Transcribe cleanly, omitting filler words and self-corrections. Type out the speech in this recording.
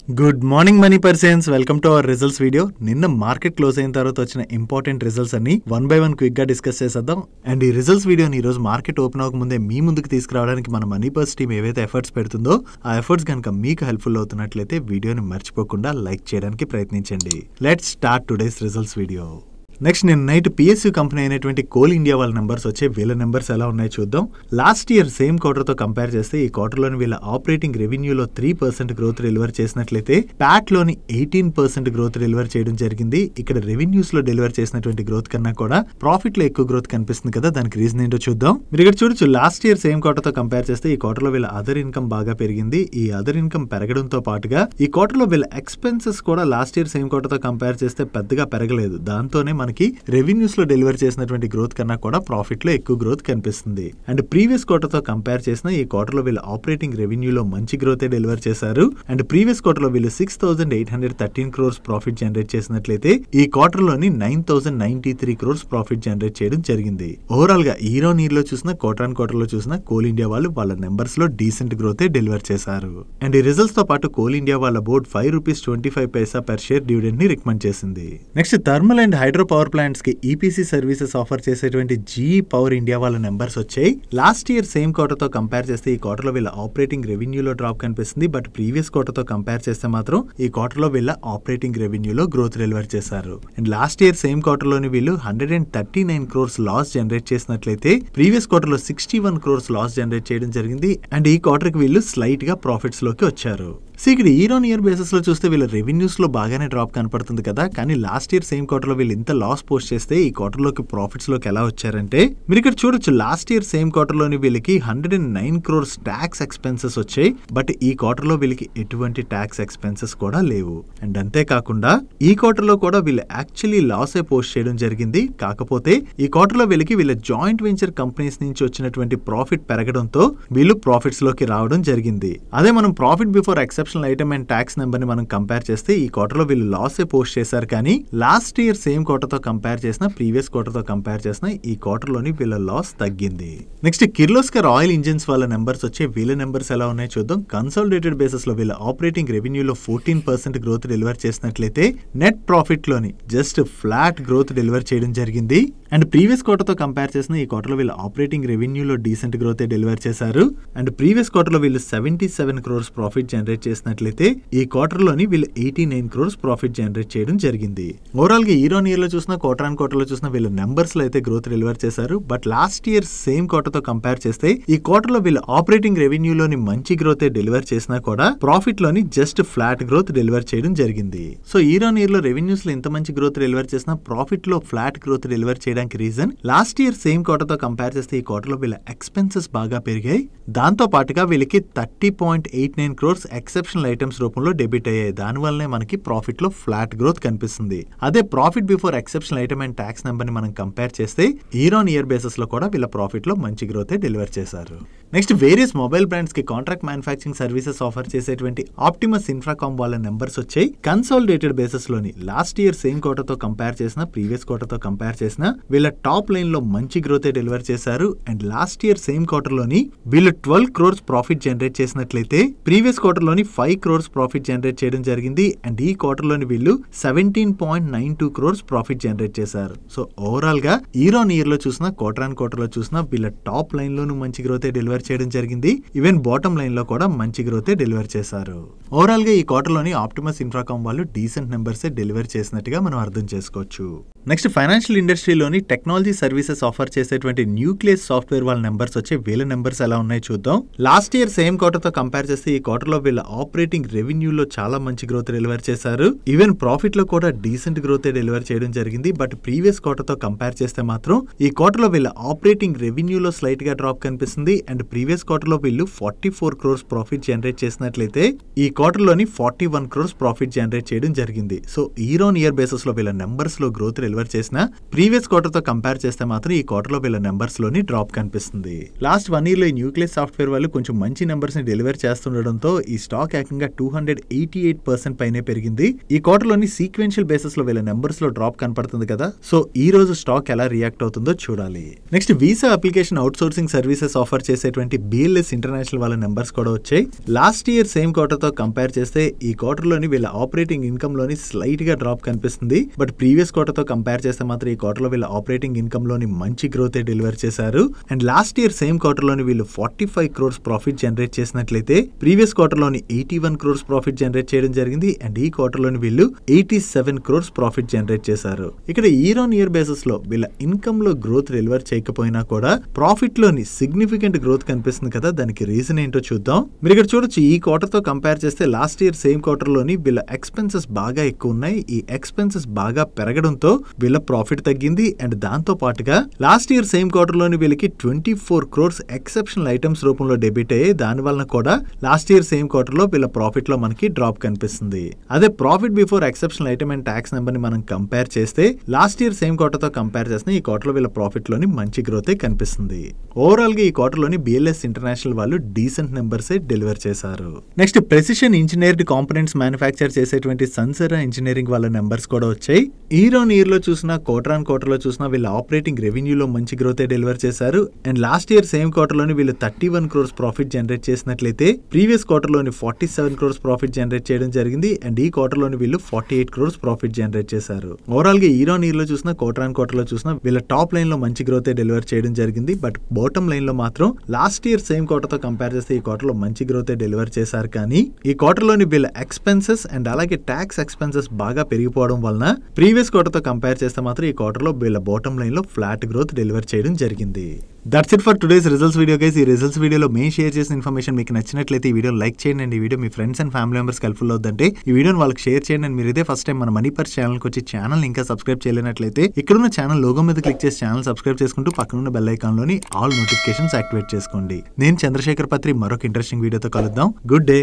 Good morning money persons, welcome to our results video. నిన్న market close అయిన తర్వాత వచ్చిన ఇంపార్టెంట్ రిజల్ట్స్ అన్ని వన్ బై వన్ క్విక్ గా డిస్కస్ చేసేద్దాం. అండ్ ఈ రిజల్ట్స్ వీడియోని ఈ రోజు మార్కెట్ ఓపెన్ అవ్వక ముందే మీ ముందుకు తీసుకురావడానికి మన మనీ పర్స్ టీమ్ ఏవైతే ఎఫర్ట్స్ పెడుతుందో ఆ ఎఫర్ట్స్ కనుక మీకు హెల్ప్ఫుల్ అవుతున్నట్లయితే వీడియోని మర్చిపోకుండా లైక్ చేయడానికి ప్రయత్నించండి. Let's start today's results video. Next నేను నైట్ పిఎస్యూ కంపెనీ అయినటువంటి కోల్ ఇండియా వాళ్ళ నెంబర్స్ వచ్చే వీళ్ళ నెంబర్స్ ఎలా ఉన్నాయో చూద్దాం. లాస్ట్ ఇయర్ సేమ్ క్వార్టర్ తో కంపేర్ చేస్తే ఈ క్వార్టర్ లోని వీళ్ళ ఆపరేటింగ్ రెవెన్యూలో 3% గ్రోత్ డెలివర్ చేసినట్లయితే ప్యాట్ లోని 18% గ్రోత్ డెలివర్ చేయడం జరిగింది. ఇక్కడ రెవెన్యూస్ లో డెలివర్ చేసినటువంటి గ్రోత్ కన్నా కూడా ప్రాఫిట్ లో ఎక్కువ గ్రోత్ కనిపిస్తుంది కదా, దానికి రీజన్ ఏంటో చూద్దాం. మీరు ఇక్కడ చూడొచ్చు, లాస్ట్ ఇయర్ సేమ్ క్వార్టర్ తో కంపేర్ చేస్తే ఈ క్వార్టర్ లో వీళ్ళ అదర్ ఇన్కమ్ బాగా పెరిగింది. ఈ అదర్ ఇన్కమ్ పెరగడంతో పాటుగా ఈ క్వార్టర్ లో వీళ్ళ ఎక్స్పెన్సెస్ కూడా లాస్ట్ ఇయర్ సేమ్ క్వార్టర్ తో కంపేర్ చేస్తే పెద్దగా పెరగలేదు. దాంతోనే మనకి రెవెన్యూస్ లో డెలివర్ చేసినటువంటి గ్రోత్ కన్నా కూడా ప్రాఫిట్ లో ఎక్కువ గ్రోత్ కనిపిస్తుంది. అండ్ ప్రీవియస్ క్వార్టర్ తో కంపేర్ చేసిన ఈ క్వార్టర్ లో వీళ్ళు ఆపరేటింగ్ రెవెన్యూలో మంచి గ్రోత్ డెలివర్ చేశారు. అండ్ ప్రీవియస్ క్వార్టర్ లో వీళ్ళు 6,813 crores ప్రాఫిట్ జనరేట్ చేసినట్లయితే ఈ క్వార్టర్ లోని 9,093 crores ప్రాఫిట్ జనరేట్ చేయడం జరిగింది. ఓవరాల్ గా ఇయర్ ఆన్ ఇయర్ లో చూసిన క్వార్టర్ ఆన్ క్వార్టర్ లో చూసిన కోల్ ఇండియా వాళ్ళు వాళ్ళ నెంబర్స్ లో డీసెంట్ గ్రోత్ డెలివర్ చేశారు. అండ్ ఈ రిజల్ట్స్ తో పాటు కోల్ ఇండియా వాళ్ళ బోర్డ్ ₹5.25 per share డివిడెండ్ ని రికమెండ్ చేసింది. Next thermal and hydro power plants కి ఈపీసీ సర్వీసెస్ ఆఫర్ చేసేటువంటి జీఈ పవర్ ఇండియా వాళ్ళ నెంబర్స్ వచ్చాయి. లాస్ట్ ఇయర్ సేమ్ క్వార్టర్ తో కంపేర్ చేస్తే ఈ క్వార్టర్ లో వీళ్ళ ఆపరేటింగ్ రెవెన్యూలో డ్రాప్ కనిపిస్తుంది. బట్ ప్రీవియస్ క్వార్టర్ తో కంపేర్ చేస్తే మాత్రం ఈ క్వార్టర్ లో వీళ్ళ ఆపరేటింగ్ రెవెన్యూలో గ్రోత్ డెలివర్ చేశారు. And last year same quarter లోని వీళ్ళు 139 crores లాస్ జనరేట్ చేసినట్లయితే ప్రీవియస్ క్వార్టర్ లో 61 crores లాస్ జనరేట్ చేయడం జరిగింది. అండ్ ఈ క్వార్టర్ కి వీళ్ళు స్లైట్ గా ప్రాఫిట్స్ లోకి వచ్చారు. సో ఇక్కడ ఇయర్ ఆన్ ఇయర్ బేసిస్ లో చూస్తే వీళ్ళ రెవెన్యూస్ లో బాగానే డ్రాప్ కనపడుతుంది కదా, కానీ లాస్ట్ ఇయర్ సేమ్ క్వార్టర్ లో వీళ్ళు ఇంత లాస్ పోస్ట్ చేస్తే ఈ క్వార్టర్ లోకి ప్రాఫిట్స్ లోకి ఎలా వచ్చారంటే మీరు ఇక్కడ చూడొచ్చు, లాస్ట్ ఇయర్ సేమ్ క్వార్టర్ లోని వీళ్ళకి 109 crores ట్యాక్స్ ఎక్స్పెన్సెస్ వచ్చాయి. బట్ ఈ క్వార్టర్ లో వీళ్ళకి ఎటువంటి ట్యాక్స్ ఎక్స్పెన్సెస్ కూడా లేవు. అండ్ అంతేకాకుండా ఈ క్వార్టర్ లో కూడా వీళ్ళు యాక్చువల్లీ లాసే పోస్ట్ చేయడం జరిగింది. కాకపోతే ఈ క్వార్టర్ లో వీళ్ళకి వీళ్ళ జాయింట్ వెంచర్ కంపెనీస్ నుంచి వచ్చినటువంటి ప్రాఫిట్ పెరగడంతో వీళ్ళు ప్రాఫిట్స్ లోకి రావడం జరిగింది. అదే మనం profit before exceptional item and tax number ని మనం కంపేర్ చేస్తే ఈ క్వార్టర్ లో వీళ్ళు లాసే పోస్ట్ చేశారు. కానీ లాస్ట్ ఇయర్ సేమ్ క్వార్టర్ తో కంపేర్ చేసిన ప్రీవియస్ క్వార్టర్ తో కంపేర్ చేసిన ఈ క్వార్టర్ లోని వీళ్ళ లాస్ తగ్గింది. నెక్స్ట్ కిర్లోస్కర్ ఆయిల్ ఇంజిన్స్ వాళ్ళ నెంబర్స్ వచ్చే వీళ్ళ నెంబర్స్ ఎలా ఉన్నాయో చూద్దాం. కన్సాలిడేటెడ్ బేసిస్ లో వీళ్ళ ఆపరేటింగ్ రెవెన్యూలో 14% గ్రోత్ డెలివర్ చేసినట్లయితే నెట్ ప్రాఫిట్ లోని జస్ట్ ఫ్లాట్ గ్రోత్ డెలివర్ చేయడం జరిగింది. అండ్ ప్రీవియస్ క్వార్టర్ తో కంపేర్ చేసిన ఈ క్వార్టర్ లో వీళ్ళ ఆపరేటింగ్ రెవెన్యూలో డీసెంట్ గ్రోత్ డెలివర్ చేశారు. అండ్ ప్రీవియస్ క్వార్టర్ లో వీళ్ళు 77 crores ప్రాఫిట్ జనరేట్ చేసినట్లయితే ఈ క్వార్టర్ లోని వీళ్ళు 89 crores ప్రాఫిట్ జనరేట్ చేయడం జరిగింది. ఓవరాల్ గా ఇయర్ ఆన్ ఇయర్ లో చూసిన క్వార్టర్ ఆన్ క్వార్టర్ లో చూసిన వీళ్ళ నెంబర్స్ లో అయితే గ్రోత్ డెలివర్ చేశారు. But last year same quarter తో కంపేర్ చేస్తే ఈ క్వార్టర్ లో వీళ్ళ ఆపరేటింగ్ రెవెన్యూలోని మంచి గ్రోత్ డెలివర్ చేసినా కూడా ప్రాఫిట్ లోని జస్ట్ ఫ్లాట్ గ్రోత్ డెలివర్ చేయడం జరిగింది. సో ఇయర్ ఆన్ ఇయర్ లో రెవెన్యూస్ లో ఇంత మంచి గ్రోత్ డెలివర్ చేసినా ప్రాఫిట్ లో ఫ్లాట్ గ్రోత్ డెలివర్ చేయడానికి reason last year same quarter తో కంపేర్ చేస్తే ఈ క్వార్టర్ లో వీళ్ళ ఎక్స్పెన్సెస్ బాగా పెరిగాయి. దాంతో పాటుగా వీళ్ళకి 30.89 crores ఎక్సెప్షనల్ ఐటమ్స్ రూపంలో డెబిట్ అయ్యాయి. దాని వల్లనే మనకి ప్రాఫిట్ లో ఫ్లాట్ గ్రోత్ కనిపిస్తుంది. అదే profit before exceptional item and tax number ని మనం కంపేర్ చేస్తే ఇయర్ ఆన్ ఇయర్ బేసిస్ లో కూడా వీళ్ళ ప్రాఫిట్ లో మంచి గ్రోత్ డెలివర్ చేశారు. నెక్స్ట్ వేరియస్ మొబైల్ బ్రాండ్స్ కి కాంట్రాక్ట్ మ్యానుఫ్యాక్చరింగ్ సర్వీసెస్ ఆఫర్ చేసేటువంటి ఆప్టిమస్ ఇన్ఫ్రాకామ్ వాళ్ళ నెంబర్స్ వచ్చాయి. కన్సాలిడేటెడ్ బేసిస్ లోని లాస్ట్ ఇయర్ సేమ్ క్వార్టర్ తో కంపేర్ చేసిన ప్రీవియస్ క్వార్టర్ తో కంపేర్ చేసిన వీళ్ళ టాప్ లైన్ లో మంచి గ్రోత్ డెలివర్ చేశారు. And last year same quarter లోని వీళ్ళు 12 crores ప్రాఫిట్ జనరేట్ చేసినట్లయితే ప్రీవియస్ క్వార్టర్ లోని 5 crores ప్రాఫిట్ జనరేట్ చేయడం జరిగింది. అండ్ ఈ క్వార్టర్ లోని వీళ్ళు 17.92 crores ప్రాఫిట్ జనరేట్ చేశారు. సో ఓవరాల్ గా ఇయర్ ఆన్ ఇయర్ లో చూసిన క్వార్టర్ ఆన్ క్వార్టర్ లో చూసిన వీళ్ళ టాప్ లైన్ లోను మంచి గ్రోత్ డెలివర్ చేయడం జరిగింది. ఈవెన్ బాటమ్ లైన్ లో కూడా మంచి గ్రోత్ డెలివర్ చేశారు. ఓవరాల్ గా ఈ క్వార్టర్ లోని ఆప్టిమస్ ఇన్ఫ్రాకామ్ వాళ్ళు డీసెంట్ నెంబర్స్ డెలివర్ చేసినట్టుగా మనం అర్థం చేసుకోవచ్చు. నెక్స్ట్ ఫైనాన్షియల్ ఇండస్ట్రీలోని టెక్నాలజీ సర్వీసెస్ ఆఫర్ చేసేటువంటి న్యూక్లియస్ సాఫ్ట్వేర్ వాళ్ళ నెంబర్స్ వచ్చే వీళ్ళ నెంబర్స్ ఎలా ఉన్నాయో చూద్దాం. లాస్ట్ ఇయర్ సేమ్ క్వార్టర్ తో కంపేర్ చేస్తే ఈ క్వార్టర్ లో వీళ్ళ ఆపరేటింగ్ రెవెన్యూలో చాలా మంచి గ్రోత్ డెలివర్ చేశారు. ఈవెన్ ప్రాఫిట్ లో కూడా డీసెంట్ గ్రోత్ డెలివర్ చేయడం జరిగింది. బట్ ప్రీవియస్ క్వార్టర్ తో కంపేర్ చేస్తే మాత్రం ఈ క్వార్టర్ లో వీళ్ళ ఆపరేటింగ్ రెవెన్యూలో స్లైట్ గా డ్రాప్ కనిపిస్తుంది. అండ్ ప్రీవియస్ క్వార్టర్ లో వీళ్ళు 44 crores ప్రాఫిట్ జనరేట్ చేసినట్లయితే ఈ క్వార్టర్ లోని 41 crores ప్రాఫిట్ జనరేట్ చేయడం జరిగింది. So year on year basis లో వీళ్ళ నెంబర్స్ లో గ్రోత్ డెలివర్ చేసిన ప్రీవియస్ క్వార్టర్ తో కంపేర్ చేస్తే మాత్రం ఈ క్వార్టర్ లో వీళ్ళ నెంబర్స్ లోని డ్రాప్ కనిపిస్తుంది. లాస్ట్ 1 year లో ఈ న్యూక్లియస్ సాఫ్ట్వేర్ వాళ్ళు కొంచెం మంచి నెంబర్స్ ని డెలివర్ చేస్తుండడంతో ఈ స్టాక్ ఏకంగా 288% పైనే పెరిగింది. ఈ క్వార్టర్ లోని సీక్వెన్షియల్ బేసిస్ లో వీళ్ళ నెంబర్స్ లో డ్రాప్ కనపడుతుంది కదా. సో ఈ రోజు స్టాక్ ఎలా రియాక్ట్ అవుతుందో చూడాలి. Next visa application out sourcing services offer చేసేటువంటి బిఎల్ఎస్ ఇంటర్నేషనల్ వాళ్ళ నెంబర్స్ కూడా వచ్చాయి. లాస్ట్ ఇయర్ సేమ్ క్వార్టర్ తో కంపేర్ చేస్తే ఈ క్వార్టర్ లోని వీళ్ళ ఆపరేటింగ్ ఇన్కమ్ లోని స్లైట్ గా డ్రాప్ కనిపిస్తుంది. బట్ ప్రీవియస్ క్వార్టర్ తో కంపేర్ చేస్తే మాత్రం ఈ క్వార్టర్ లో వీళ్ళ ఆపరేటింగ్ ఇన్కమ్ లోని మంచి గ్రోత్ డెలివర్ చేశారు. And last year same quarter లోని వీళ్ళు 45 crores ప్రాఫిట్ జనరేట్ చేసినట్లయితే ప్రీవియస్ క్వార్టర్ లోని 81 crores ప్రాఫిట్ జనరేట్ చేయడం జరిగింది. అండ్ ఈ క్వార్టర్ లోని వీళ్ళు 87 crores ప్రాఫిట్ జనరేట్ చేశారు. ఇక్కడ ఇయర్ ఆన్ ఇయర్ బేసిస్ లో వీళ్ళ ఇన్కమ్ లో గ్రోత్ డెలివర్ చేయకపోయినా కూడా ప్రాఫిట్ లోని సిగ్నిఫికెంట్ గ్రోత్ కనిపిస్తుంది కదా. దానికి రీజన్ ఏంటో చూద్దాం. మీరు ఇక్కడ చూడొచ్చు, ఈ క్వార్టర్ తో కంపేర్ చేస్తే లాస్ట్ ఇయర్ సేమ్ క్వార్టర్ లోని వీళ్ళ ఎక్స్పెన్సెస్ బాగా ఎక్కువ ఉన్నాయి. ఈ ఎక్స్పెన్సెస్ బాగా పెరగడంతో వీళ్ళ ప్రాఫిట్ తగ్గింది. అండ్ దాంతో పాటుగా లాస్ట్ ఇయర్ సేమ్ క్వార్టర్ లోని వీళ్ళకి 24 crores ఎక్సెప్షనల్ ఐటమ్స్ రూపంలో డెబిట్ అయ్యాయి. దాని వలన కూడా లాస్ట్ ఇయర్ సేమ్ క్వార్టర్ లో వీళ్ళ ప్రాఫిట్ లో మనకి డ్రాప్ కనిపిస్తుంది. అదే profit before exceptional item and tax number ని మనం కంపేర్ చేస్తే లాస్ట్ ఇయర్ సేమ్ క్వార్టర్ తో కంపేర్ చేస్తే ఈ క్వార్టర్ లో వీళ్ళ ప్రాఫిట్ లోని మంచి గ్రోత్ కనిపిస్తుంది. ఓవరాల్ గా ఈ క్వార్టర్ లోని బిఎల్ఎస్ ఇంటర్నేషనల్ వాళ్ళు డీసెంట్ నెంబర్స్ డెలివర్ చేశారు. Next precision engineered components manufacture చేసేటువంటి సన్సెరా ఇంజనీరింగ్ వాళ్ళ నెంబర్స్ కూడా వచ్చాయి. ఇయర్ ఆన్ ఇయర్ లో చూసినా క్వార్టర్ ఆన్ క్వార్టర్ లో చూసినా వీళ్ళ ఆపరేటింగ్ రెవెన్యూలో మంచి గ్రోత్ డెలివర్ చేశారు. And last year same quarter లోని వీళ్ళు 31 crores ప్రాఫిట్ జనరేట్ చేసినట్లయితే ప్రీవియస్ క్వార్టర్ లోని 47 crores ప్రాఫిట్ జనరేట్ చేయడం జరిగింది. అండ్ ఈ క్వార్టర్ లోని వీళ్ళు 48 crores ప్రాఫిట్ జనరేట్ చేశారు. ఓవరాల్ గా ఇయర్ ఆన్ ఇయర్ లో చూసినా క్వార్టర్ ఆన్ క్వార్టర్ లో చూసినా వీళ్ళ టాప్ లైన్ లో మంచి గ్రోత్ డెలివర్ చేయడం జరిగింది. బట్ బాటమ్ లైన్ లో మాత్రం లాస్ట్ ఇయర్ సేమ్ క్వార్టర్ తో కంపేర్ చేస్తే ఈ క్వార్టర్ లో మంచి గ్రోత్ డెలివర్ చేశారు. కానీ ఈ క్వార్టర్ లోని వీళ్ళ ఎక్స్పెన్సెస్ అండ్ అలాగే ట్యాక్స్ ఎక్స్పెన్సెస్ బాగా పెరిగిపోవడం వలన ప్రీవియస్ క్వార్టర్ తో కంపేర్ చేస్తే మాత్రం ఈ క్వార్టర్ లో వీళ్ళ బాటమ్ లైన్ లో ఫ్లాట్ గ్రోత్ డెలివర్ చేయడం జరిగింది. That's it for today's results video guys. ఈ రిజల్ట్స్ వీడియోలో మేము షేర్ చేసిన ఇన్ఫర్మేషన్ మీకు నచ్చినట్లయితే ఈ వీడియో లైక్ చేయండి. అండ్ ఈ video me friends and family members helpful అవుతుంటే ఈ వీడియోని వాళ్ళకి షేర్ చేయండి. అండ్ మీరు ఇదే ఫస్ట్ టైం మన మనీ పర్స్ ఛానల్కి వచ్చి ఛానల్ ఇంకా సబ్స్క్రైబ్ చేయలేనట్లయితే ఇక్కడున్న ఛానల్ లోగో మీద క్లిక్ చేసి ఛానల్ సబ్స్క్రైబ్ చేసుకుంటూ పక్కనున్న బెల్ ఐకాన్ లోని ఆల్ నోటిఫికేషన్స్ యాక్టివేట్ చేసుకోండి. నేను చంద్రశేఖర్ పత్రి మరొక ఇంట్రెస్టింగ్ వీడియోతో కలుద్దాం. Good day.